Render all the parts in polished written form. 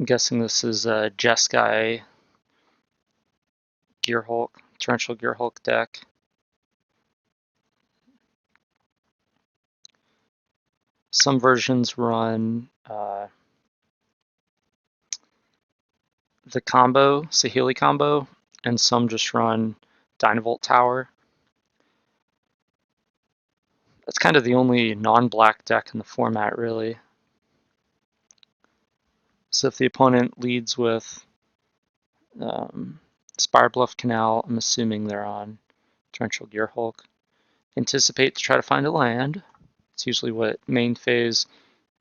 I'm guessing this is a Jeskai Torrential Gearhulk deck. Some versions run the combo, Saheeli combo, and some just run Dynavolt Tower. That's kind of the only non-black deck in the format, really. So if the opponent leads with Spire Bluff Canal, I'm assuming they're on Torrential Gearhulk. Anticipate to try to find a land. It's usually what main phase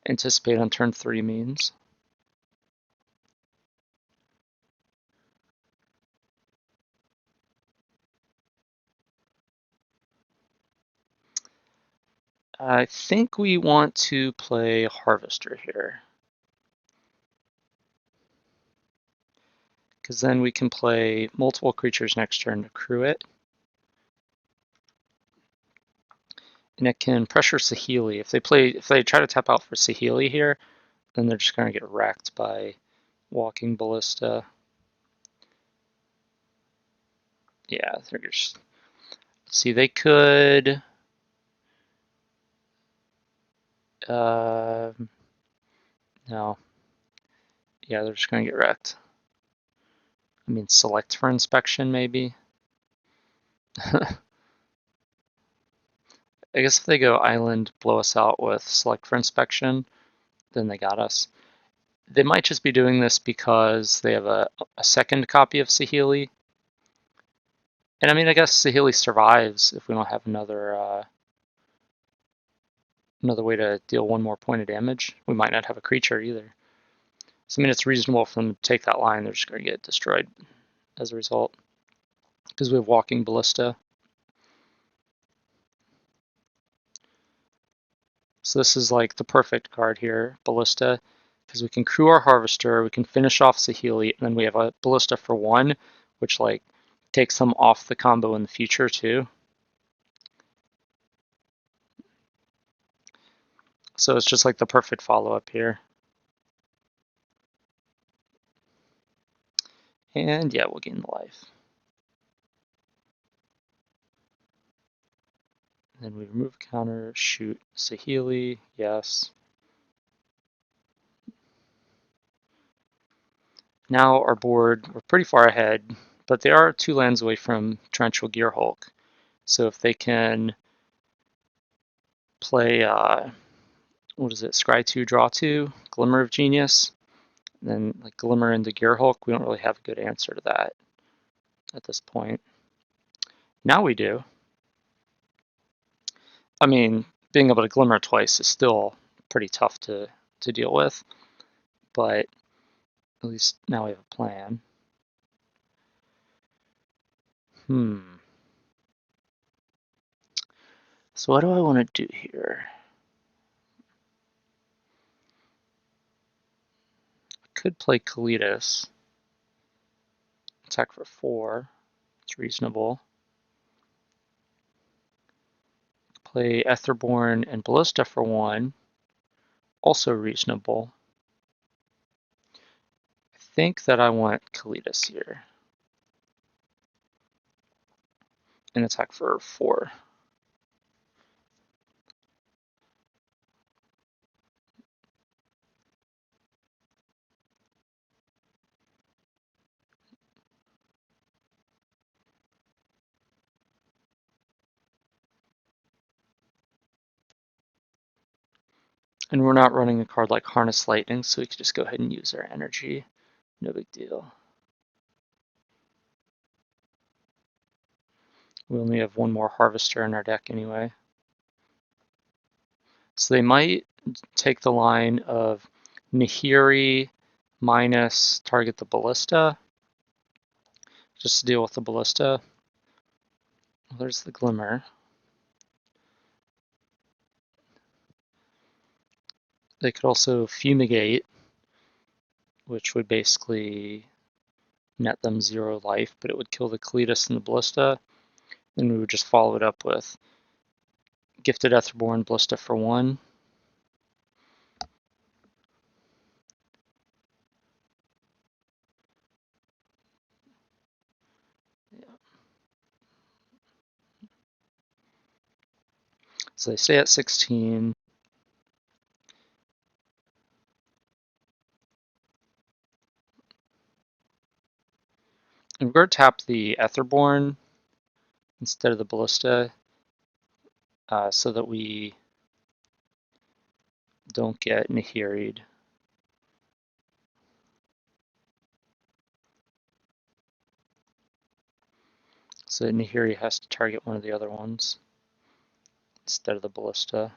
anticipate on turn 3 means. I think we want to play Harvester here, because then we can play multiple creatures next turn to crew it. And it can pressure Saheeli. If they try to tap out for Saheeli here, then they're just going to get wrecked by Walking Ballista. Yeah, they're just... See, they could... no. Yeah, they're just going to get wrecked. I mean, select for inspection, maybe? I guess if they go island, blow us out with select for inspection, then they got us. They might just be doing this because they have a second copy of Saheeli. And I mean, I guess Saheeli survives if we don't have another way to deal one more point of damage. We might not have a creature either. So I mean, it's reasonable for them to take that line. They're just going to get destroyed as a result, because we have Walking Ballista. So this is like the perfect card here, Ballista, because we can crew our Harvester, we can finish off Saheeli, and then we have a Ballista for 1, which like takes them off the combo in the future too. So it's just like the perfect follow-up here. And yeah, we'll gain the life. Then we remove counter, shoot Saheeli, yes. Now our board, we're pretty far ahead, but they are 2 lands away from Torrential Gearhulk. So if they can play, what is it, Scry 2, Draw 2, Glimmer of Genius, then like Glimmer into Gearhulk, we don't really have a good answer to that at this point. Now we do. I mean, being able to Glimmer twice is still pretty tough to deal with, but at least now we have a plan. So what do I want to do here? I could play Kalidas. Attack for 4. It's reasonable. Play Etherborn and Ballista for 1. Also reasonable. I think that I want Kalidas here. And attack for 4. And we're not running a card like Harness Lightning, so we can just go ahead and use our energy. No big deal. We only have 1 more Harvester in our deck anyway. So they might take the line of Nahiri minus target the Ballista, just to deal with the Ballista. Well, there's the Glimmer. They could also Fumigate, which would basically net them 0 life, but it would kill the Kalidas and the Ballista. Then we would just follow it up with Gifted Etherborn, Ballista for 1. So they stay at 16. And we're going to tap the Etherborn instead of the Ballista so that we don't get Nahiri'd. So Nahiri has to target one of the other ones instead of the Ballista.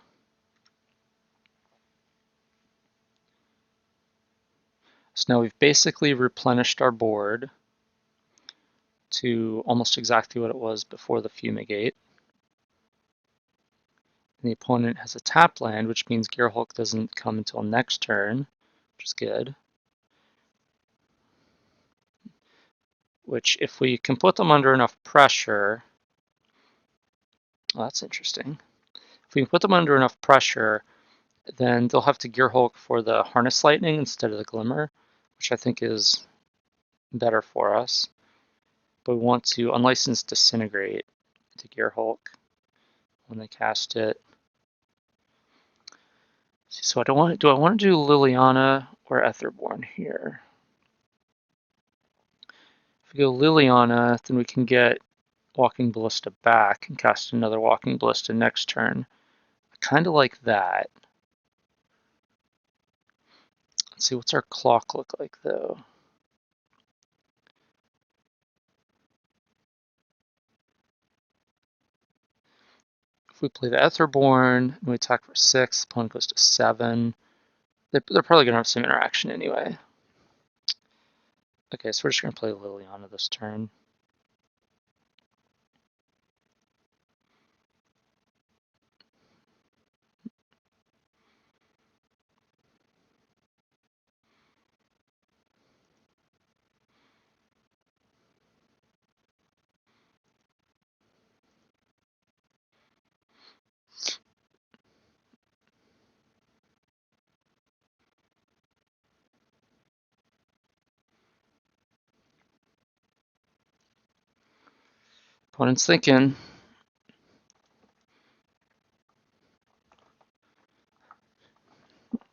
So now we've basically replenished our board to almost exactly what it was before the Fumigate. And the opponent has a tap land, which means Gearhulk doesn't come until next turn, which is good. Which, if we can put them under enough pressure, well, that's interesting. If we can put them under enough pressure, then they'll have to Gearhulk for the Harness Lightning instead of the Glimmer, which I think is better for us. But we want to Unlicensed Disintegrate to Gearhulk when they cast it. So do I want to do Liliana or Etherborn here? If we go Liliana, then we can get Walking Ballista back and cast another Walking Ballista next turn. I kind of like that. Let's see, what's our clock look like though? If we play the Etherborn and we attack for 6, opponent goes to 7. They're probably going to have some interaction anyway. Okay, so we're just going to play Liliana this turn. Opponent's thinking. I'm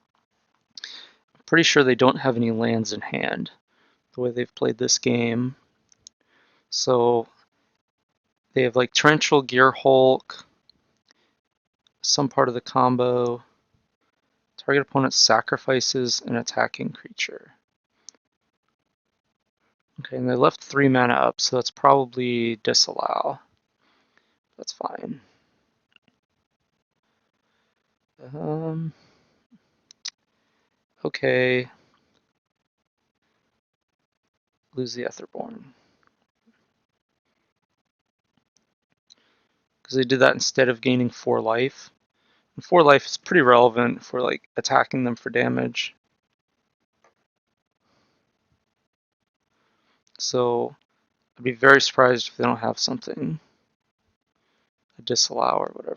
pretty sure they don't have any lands in hand, the way they've played this game. So they have like Torrential Gearhulk, some part of the combo. Target opponent sacrifices an attacking creature. Okay, and they left 3 mana up, so that's probably disallow. That's fine. Okay. Lose the Etherborn. Because they did that instead of gaining 4 life. And 4 life is pretty relevant for like attacking them for damage. So I'd be very surprised if they don't have something. A disallow or whatever.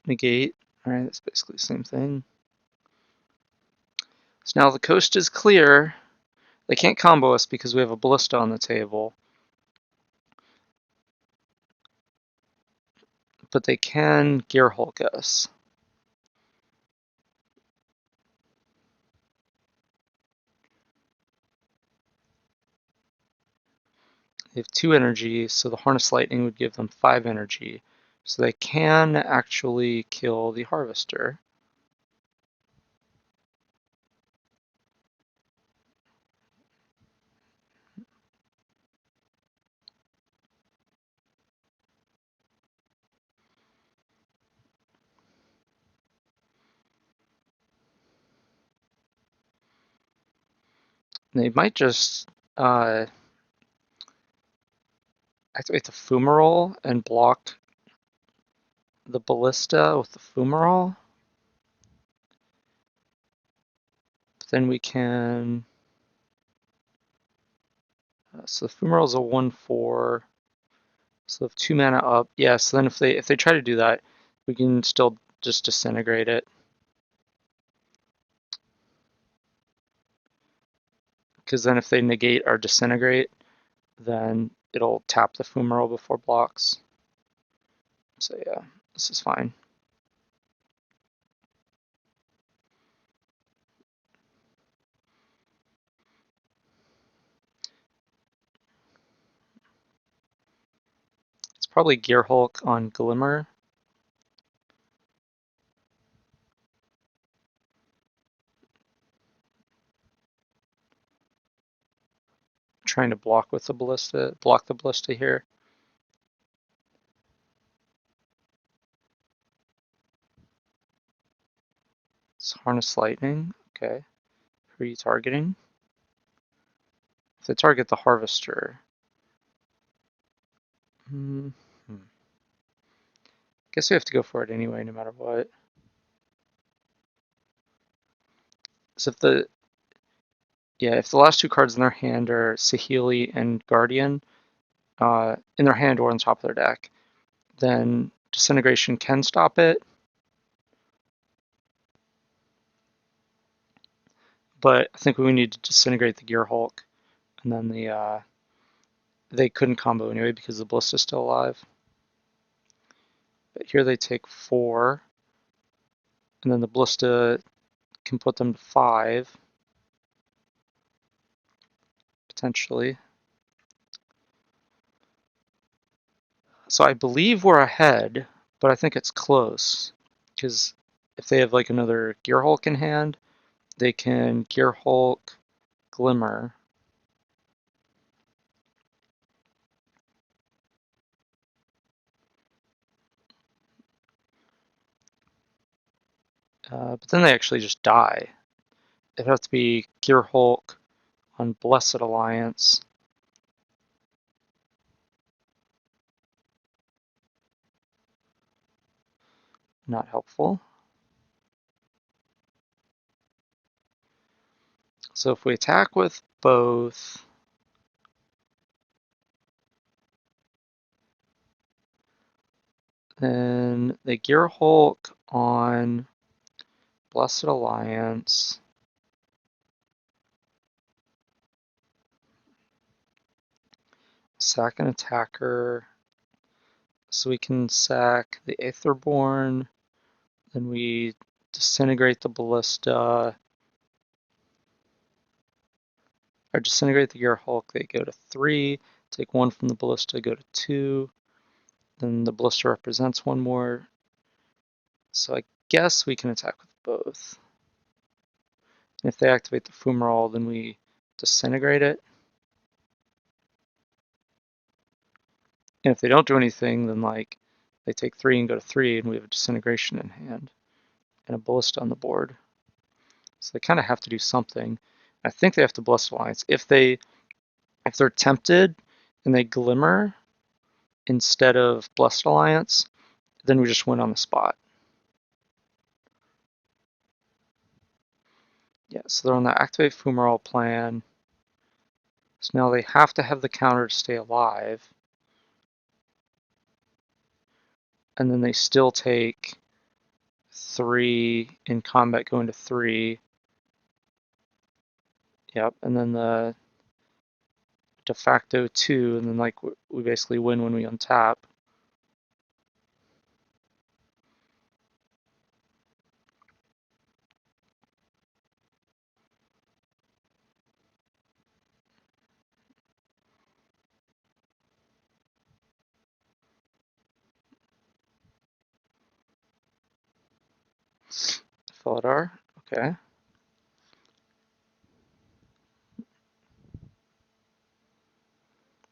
Negate. Alright, that's basically the same thing. So now the coast is clear. They can't combo us because we have a Ballista on the table. But they can Gearhulk us. They have 2 energy, so the Harness Lightning would give them 5 energy. So they can actually kill the Harvester. They might just activate the Fumarole and block the Ballista with the Fumarole. But then we can... so the Fumarole is a 1/4. So if 2 mana up, yeah, so then if they try to do that, we can still just disintegrate it. Because then if they negate our disintegrate, then it'll tap the Fumarole before blocks. So yeah, this is fine. It's probably Gearhulk on Glimmer. Trying to block with the Ballista, block the Ballista here. It's Harness Lightning, okay. Who are you targeting? If they target the Harvester. Guess we have to go for it anyway, no matter what. So if the last two cards in their hand are Saheeli and Guardian, in their hand or on top of their deck, then Disintegration can stop it. But I think we need to disintegrate the Gearhulk, and then they couldn't combo anyway because the Ballista's still alive. But here they take 4, and then the Ballista can put them to 5, potentially. So I believe we're ahead, but I think it's close, because if they have like another Gearhulk in hand, they can Gearhulk, Glimmer. But then they actually just die. It'd have to be Gearhulk on Blessed Alliance. Not helpful. So if we attack with both, then they Gearhulk on Blessed Alliance. Sack an attacker. So we can sack the Aetherborn. Then we disintegrate the Ballista. Or disintegrate the Gearhulk, they go to 3. Take 1 from the Ballista, go to 2. Then the Ballista represents 1 more. So I guess we can attack with both. And if they activate the Fumarole, then we disintegrate it. And if they don't do anything, then like they take 3 and go to 3, and we have a disintegration in hand and a Ballista on the board. So they kind of have to do something. I think they have to Blessed Alliance. If they're tempted and they Glimmer instead of Blessed Alliance, then we just win on the spot. Yeah, so they're on the Activate Fumarole plan. So now they have to have the counter to stay alive. And then they still take 3 in combat, going to 3. Yep, and then the de facto 2, and then like we basically win when we untap. Felidar, okay.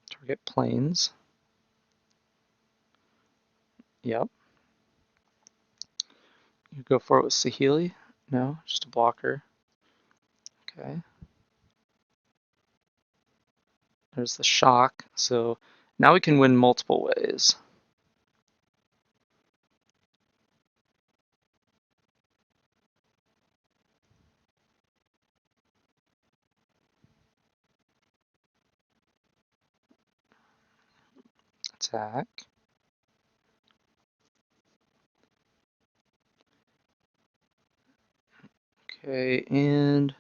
Target planes. Yep. You go for it with Saheeli? No, just a blocker. Okay. There's the shock. So now we can win multiple ways. Attack. Okay, and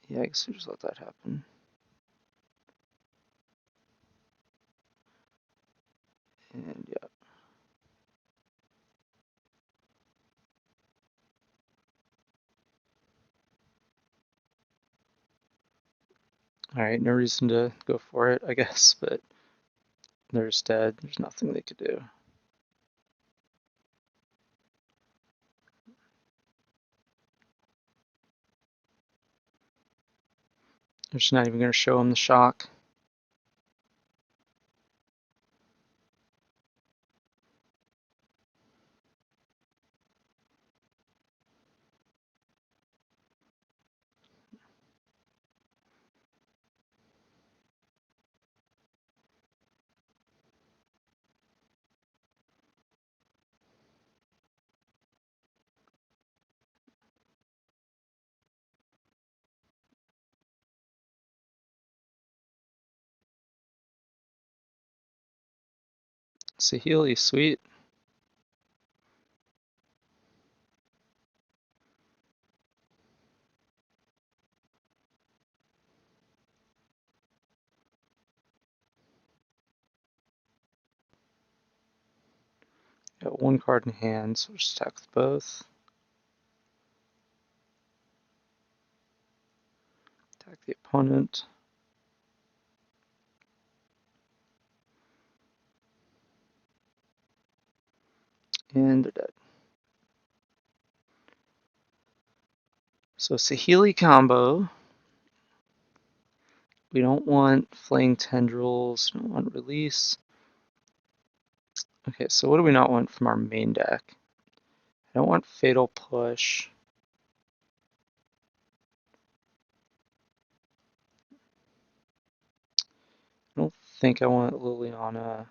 yeah, I guess we just let that happen. And yeah. Alright, no reason to go for it, I guess, but they're just dead. There's nothing they could do. They're just not even going to show him the shock. Saheeli, sweet. Got one card in hand, so we'll just attack with both. Attack the opponent. And they're dead. So Saheeli combo. We don't want Flaying Tendrils, we don't want Release. Okay, so what do we not want from our main deck? I don't want Fatal Push. I don't think I want Liliana.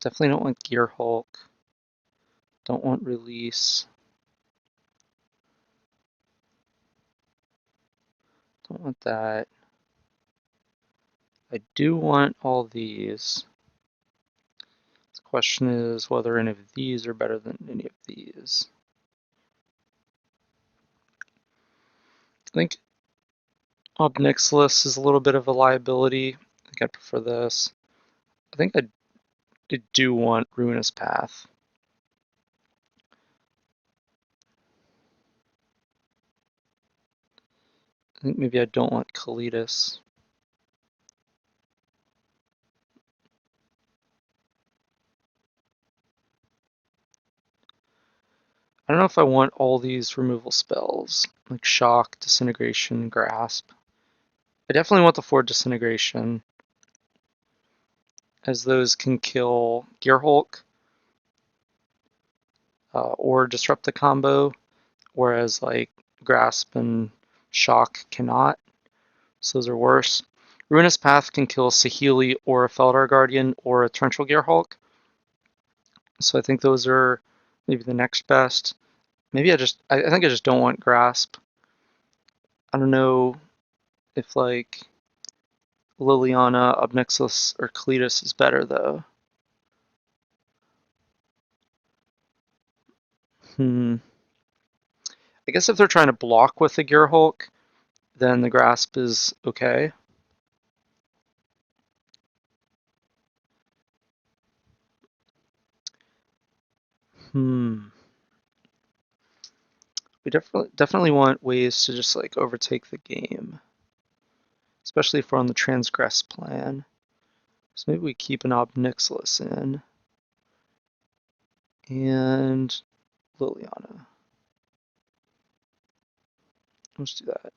Definitely don't want Gear Hulk. Don't want Release. Don't want that. I do want all these. The question is whether any of these are better than any of these. I think Obnixilis is a little bit of a liability. I think I prefer this. I think I do want Ruinous Path. I think maybe I don't want Kalidas. I don't know if I want all these removal spells, like Shock, Disintegration, Grasp. I definitely want the 4 Disintegration, as those can kill Gear Hulk or disrupt the combo, whereas like Grasp and Shock cannot, so those are worse. Ruinous Path can kill Saheeli or a Feldar Guardian or a Torrential Gear Hulk, so I think those are maybe the next best. Maybe I think I just don't want Grasp. I don't know if like Liliana, Obnixilis, or Cletus is better though. I guess if they're trying to block with the Gear Hulk, then the Grasp is okay. We definitely want ways to just like overtake the game, especially if we're on the transgress plan. So maybe we keep an Obnixilis in and Liliana. Let's do that.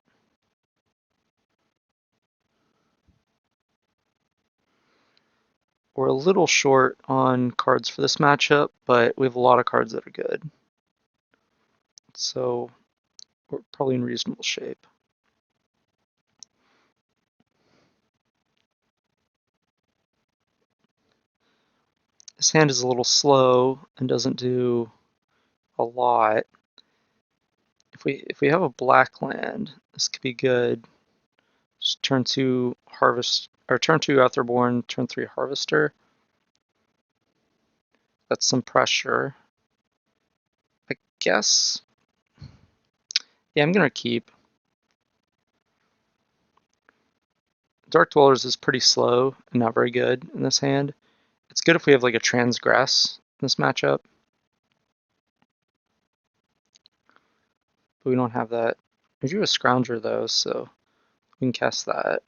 We're a little short on cards for this matchup, but we have a lot of cards that are good. So we're probably in reasonable shape. This hand is a little slow and doesn't do a lot. if we have a black land, this could be good. Just turn 2 harvest, or turn 2 Etherborn, turn 3 Harvester. That's some pressure. I guess. Yeah, I'm gonna keep. Dark Dwellers is pretty slow and not very good in this hand. It's good if we have like a Transgress in this matchup. But we don't have that. We do have a Scrounger though, so we can cast that.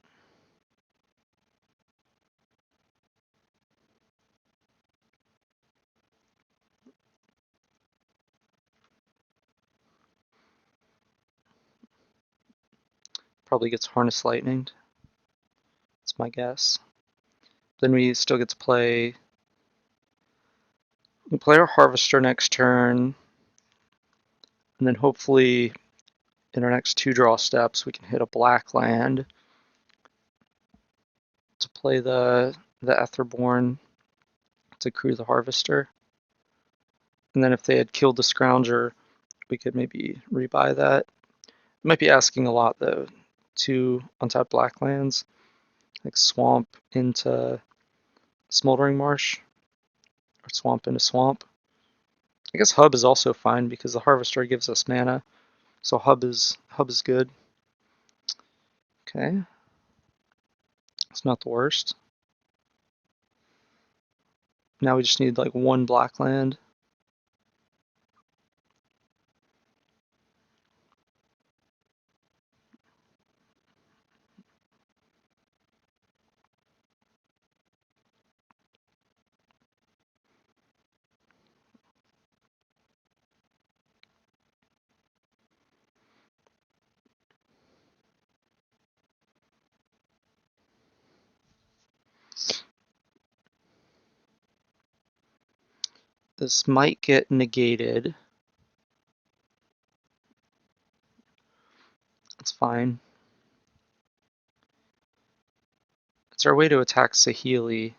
Probably gets Harness Lightninged. That's my guess. Then we still get to play. We play our Harvester next turn, and then hopefully in our next 2 draw steps we can hit a black land to play the Etherborn to crew the Harvester. And then if they had killed the Scrounger, we could maybe rebuy that. Might be asking a lot though. 2 untapped black lands, like Swamp into Smoldering Marsh, or Swamp into Swamp. I guess Hub is also fine because the Harvester gives us mana, so Hub is good. Okay, it's not the worst. Now we just need like 1 black land. This might get negated. It's fine. It's our way to attack Saheeli,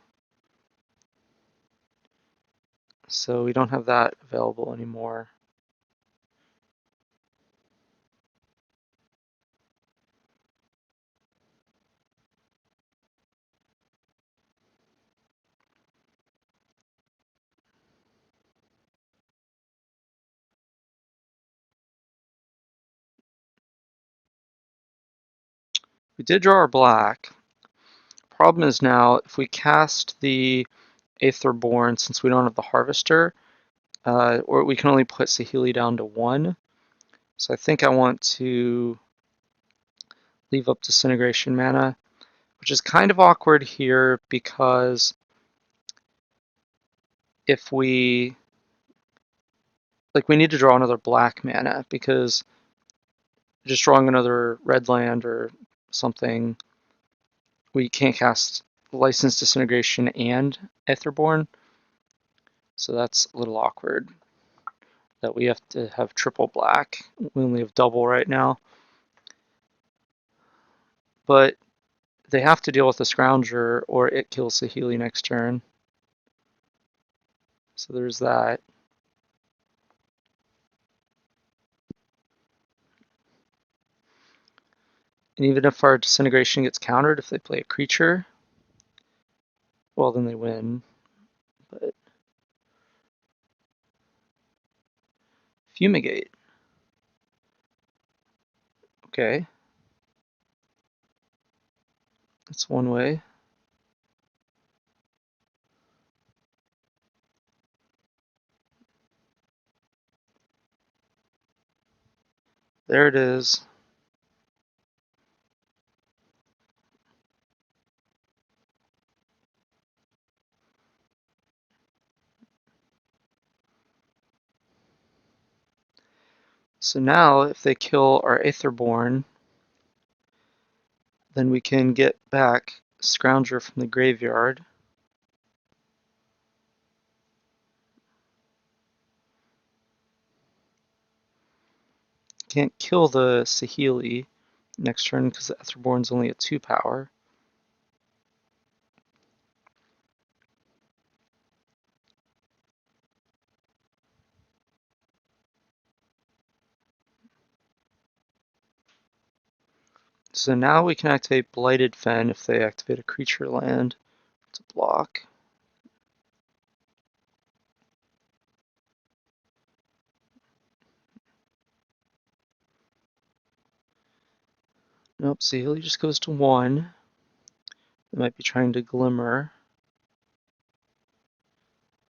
so we don't have that available anymore. We did draw our black. Problem is now, if we cast the Aetherborn, since we don't have the Harvester, or we can only put Saheeli down to 1. So I think I want to leave up Disintegration mana, which is kind of awkward here because if we need to draw another black mana, because just drawing another red land or something, we can't cast License Disintegration and Aetherborn, so that's a little awkward that we have to have triple black. We only have double right now. But they have to deal with the Scrounger or it kills Saheeli next turn. So there's that. And even if our Disintegration gets countered, if they play a creature, well, then they win. But Fumigate. Okay. That's one way. There it is. So now, if they kill our Aetherborn, then we can get back Scrounger from the graveyard. Can't kill the Saheeli next turn because the Aetherborn's only a 2 power. So now we can activate Blighted Fen if they activate a creature land to block. Nope, Saheeli just goes to 1. They might be trying to Glimmer.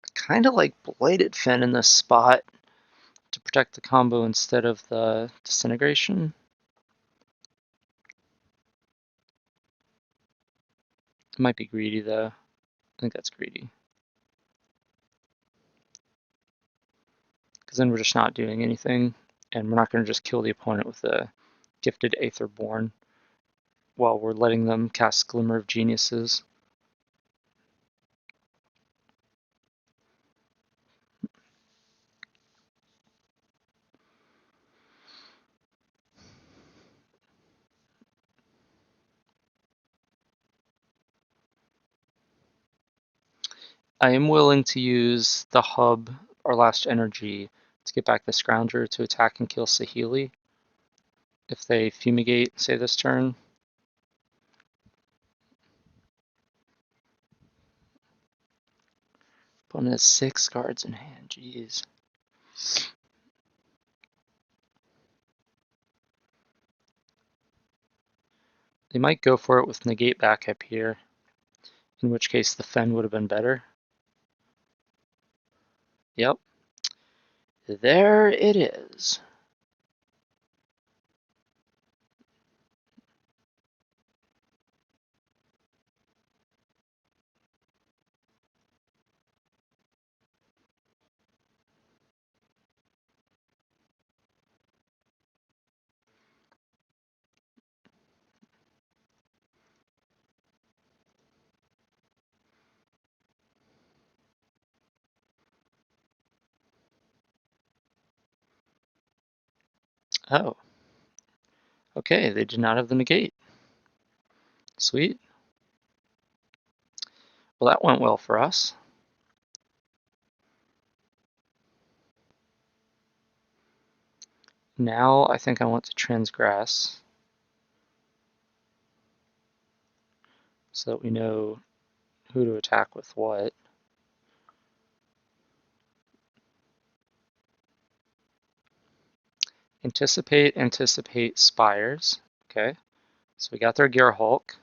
I kind of like Blighted Fen in this spot to protect the combo instead of the Disintegration. It might be greedy though. I think that's greedy. Because then we're just not doing anything, and we're not going to just kill the opponent with a Gifted Aetherborn while we're letting them cast Glimmer of Geniuses. I am willing to use the hub, our last energy, to get back the Scrounger to attack and kill Saheeli. If they Fumigate, say this turn. Opponent has 6 cards in hand, jeez. They might go for it with Negate backup here, in which case the Fen would have been better. Yep. There it is. Oh. Okay, they did not have the Negate. Sweet. Well, that went well for us. Now I think I want to transgress so that we know who to attack with what. Anticipate Spires. Okay, so we got their Gear Hulk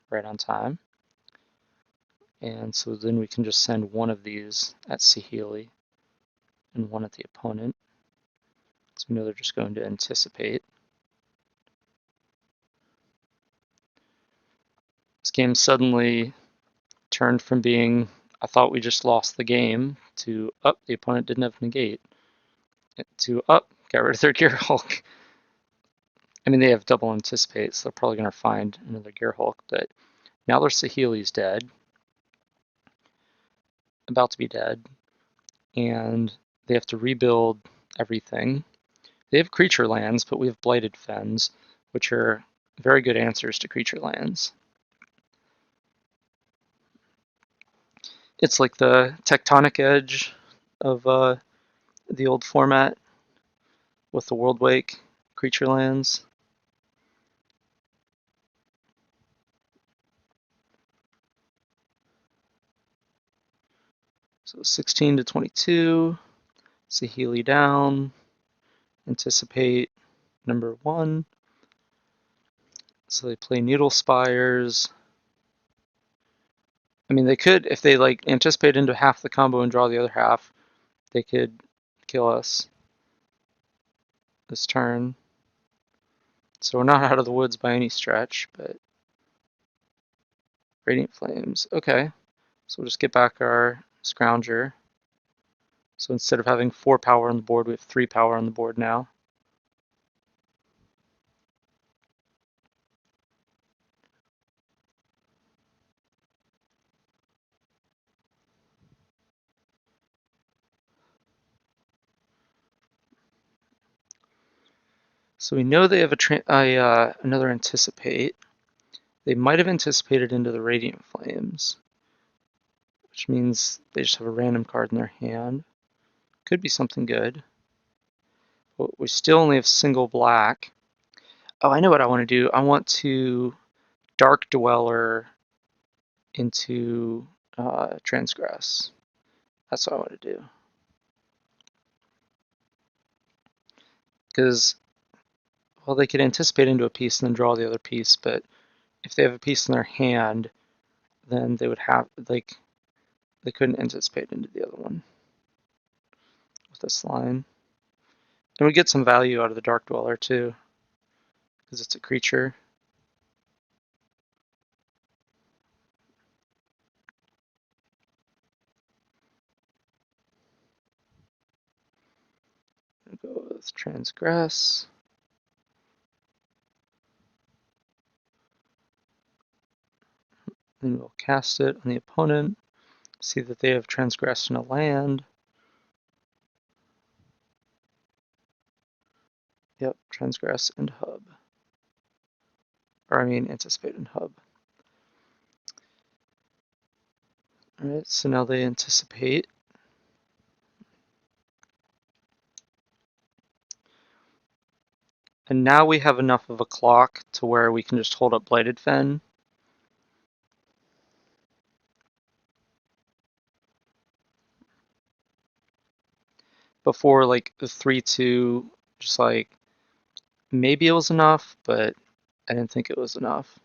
right on time. And so then we can just send one of these at Saheeli and one at the opponent. So we know they're just going to anticipate. This game suddenly turned from being, I thought we just lost the game, to, the opponent didn't have Negate, to, got rid of their Gear Hulk. I mean, they have double anticipate, so they're probably going to find another Gear Hulk, but now their Saheeli's dead. About to be dead. And they have to rebuild everything. They have creature lands, but we have Blighted Fens, which are very good answers to creature lands. It's like the tectonic edge of the old format with the World Wake creature lands. So 16 to 22, Saheeli down, anticipate number 1. So they play Needle Spires. I mean, they could, if they like anticipate into half the combo and draw the other half, they could kill us this turn. So we're not out of the woods by any stretch, but Radiant Flames. Okay, so we'll just get back our Scrounger. So instead of having 4 power on the board, we have 3 power on the board now. So we know they have another Anticipate. They might have anticipated into the Radiant Flames, which means they just have a random card in their hand. Could be something good. But we still only have single black. Oh, I know what I want to do. I want to Dark Dweller into Transgress. That's what I want to do. Because, well, they could anticipate into a piece and then draw the other piece, but if they have a piece in their hand, then they would have, like, they couldn't anticipate into the other one with this line. And we get some value out of the Dark Dweller too, because it's a creature. We'll go with Transgress. Then we'll cast it on the opponent, see that they have transgressed in a land. Yep, transgress and hub. Or I mean, anticipate and hub. Alright, so now they anticipate. And now we have enough of a clock to where we can just hold up Blighted Fen. Before, like, the 3-2, just like, maybe it was enough, but I didn't think it was enough.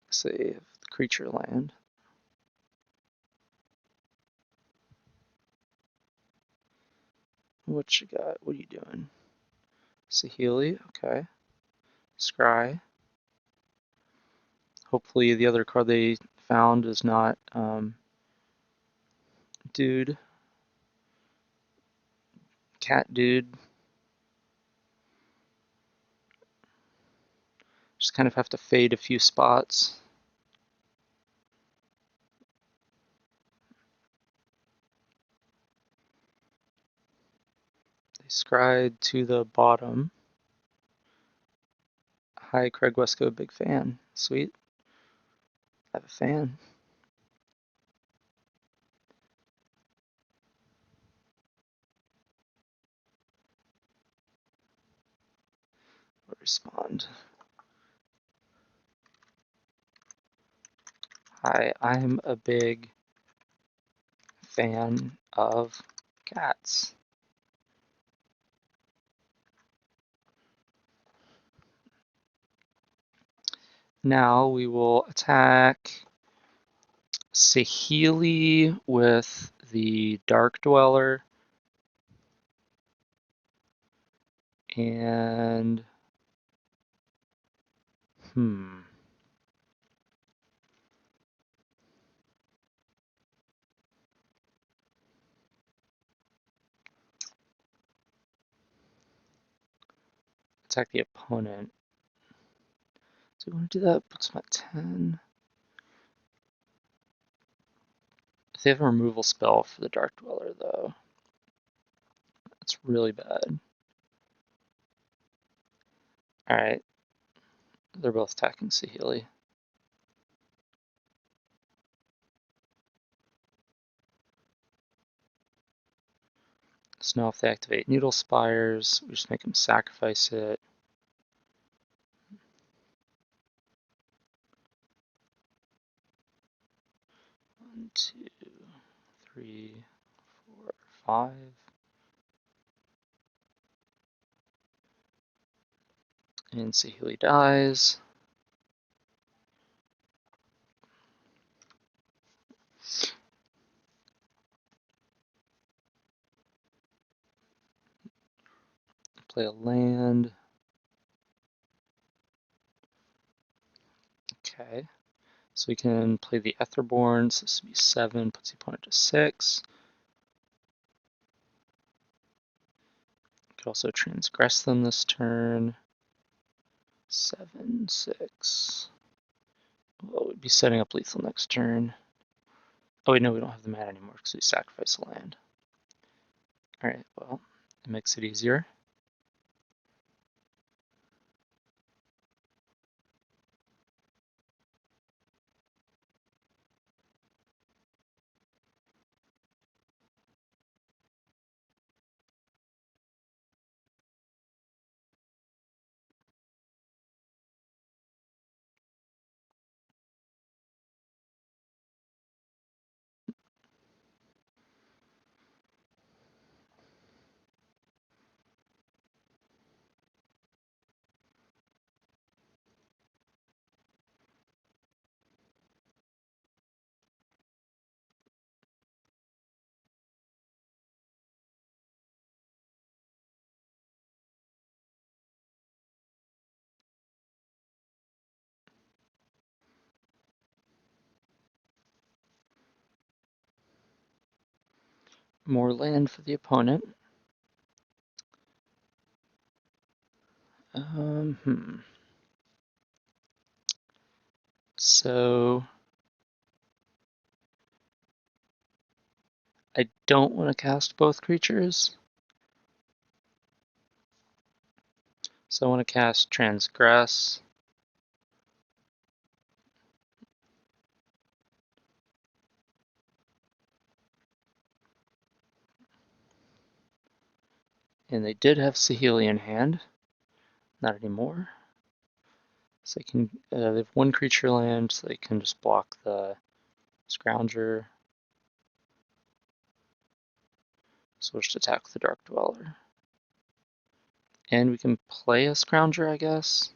Save the creature land. What you got? What are you doing? Saheeli, okay. Scry. Hopefully the other card they found is not Dude. Cat Dude. Just kind of have to fade a few spots. They scried to the bottom. Hi, Craig Wesco, big fan. Sweet. I have a fan. I'll respond. Hi, I'm a big fan of cats. Now we will attack Saheeli with the Dark Dweller. And attack the opponent. Do we want to do that? Puts them at 10. If they have a removal spell for the Dark Dweller, though, that's really bad. Alright. They're both attacking Saheeli. So now if they activate Noodle Spires, we just make them sacrifice it. One, two, three, 4, 5. And Saheeli dies. Play a land. Okay. So we can play the Etherborn. So this would be 7, puts the opponent to 6. Could also transgress them this turn. 7, 6. Well, we'd be setting up lethal next turn. Oh wait, no, we don't have the mana anymore because we sacrifice a land. Alright, well, it makes it easier. More land for the opponent. So I don't want to cast both creatures. So I want to cast Transgress. And they did have Saheeli in hand. Not anymore. So they can they have one creature land, so they can just block the Scrounger. So we'll just attack the Dark Dweller. And we can play a Scrounger, I guess.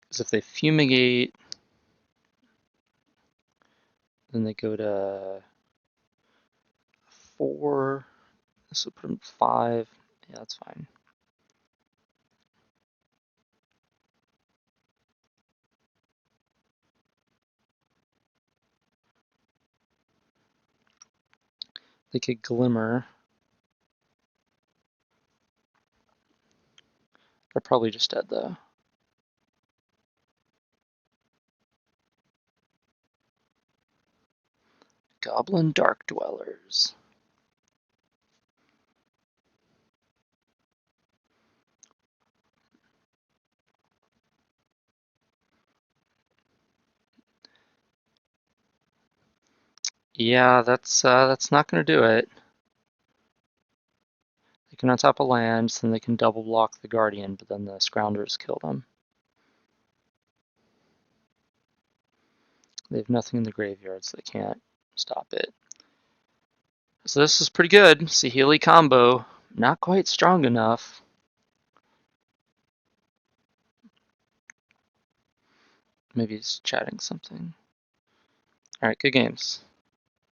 Because if they Fumigate, then they go to 4. This will put them 5. Yeah, that's fine. They could Glimmer. They're probably just dead, though. Goblin Dark Dwellers. Yeah, that's not going to do it. They can untap a land, then they can double block the Guardian, but then the Scroungers kill them. They have nothing in the graveyard, so they can't stop it. So this is pretty good. Saheeli combo. Not quite strong enough. Maybe he's chatting something. Alright, good games.